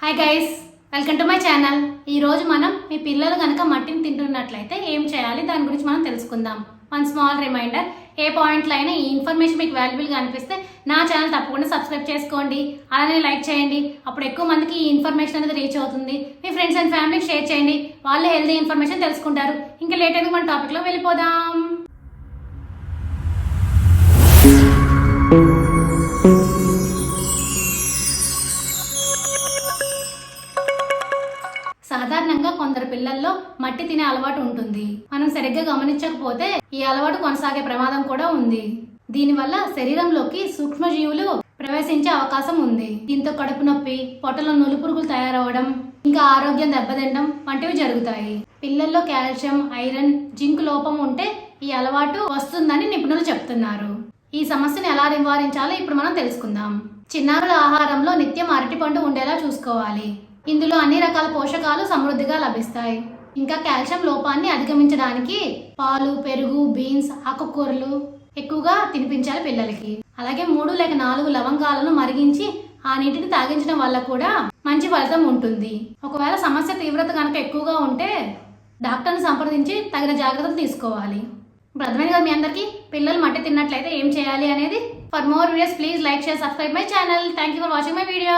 Hi guys, welcome to my channel. ఈరోజు మనం మీ పిల్లలు కనుక మట్టిని తింటున్నట్లయితే ఏం చేయాలి దాని గురించి మనం తెలుసుకుందాం. వన్ స్మాల్ రిమైండర్, ఏ పాయింట్లో అయినా ఈ ఇన్ఫర్మేషన్ మీకు వాల్యుబుల్గా అనిపిస్తే నా ఛానల్ తప్పకుండా సబ్స్క్రైబ్ చేసుకోండి, అలానే లైక్ చేయండి. అప్పుడు ఎక్కువ మందికి ఈ ఇన్ఫర్మేషన్ అనేది రీచ్ అవుతుంది. మీ ఫ్రెండ్స్ అండ్ ఫ్యామిలీకి షేర్ చేయండి, వాళ్ళు హెల్తీ ఇన్ఫర్మేషన్ తెలుసుకుంటారు. ఇంకా లేట్ ఎందుకు మన టాపిక్లో వెళ్ళిపోదాం. సాధారణంగా కొందరు పిల్లల్లో మట్టి తినే అలవాటు ఉంటుంది. మనం సరిగ్గా గమనించకపోతే ఈ అలవాటు కొనసాగే ప్రమాదం కూడా ఉంది. దీనివల్ల శరీరంలోకి సూక్ష్మజీవులు ప్రవేశించే అవకాశం ఉంది. దీంతో కడుపు నొప్పి, పొట్టలో నులిపురుగులు తయారవడం, ఇంకా ఆరోగ్యం దెబ్బతినడం వంటివి జరుగుతాయి. పిల్లల్లో కాల్షియం, ఐరన్, జింక్ లోపం ఉంటే ఈ అలవాటు వస్తుందని నిపుణులు చెప్తున్నారు. ఈ సమస్యను ఎలా నివారించాలో ఇప్పుడు మనం తెలుసుకుందాం. చిన్నారుల ఆహారంలో నిత్యం అరటిపండు ఉండేలా చూసుకోవాలి. ఇందులో అన్ని రకాల పోషకాలు సమృద్ధిగా లభిస్తాయి. ఇంకా కాల్షియం లోపాన్ని అధిగమించడానికి పాలు, పెరుగు, బీన్స్, ఆకుకూరలు ఎక్కువగా తినిపించాలి పిల్లలకి. అలాగే 3 లేక 4 లవంగాలను మరిగించి ఆ నీటిని తాగించడం వల్ల కూడా మంచి ఫలితం ఉంటుంది. ఒకవేళ సమస్య తీవ్రత కనుక ఎక్కువగా ఉంటే డాక్టర్ని సంప్రదించి తగిన జాగ్రత్తలు తీసుకోవాలి. ఇప్పుడు అర్థమైంది కదా మీ అందరికీ పిల్లలు మట్టి తిన్నట్లయితే ఏం చేయాలి అనేది. For more videos please like, share, subscribe my channel. Thank you for watching my video.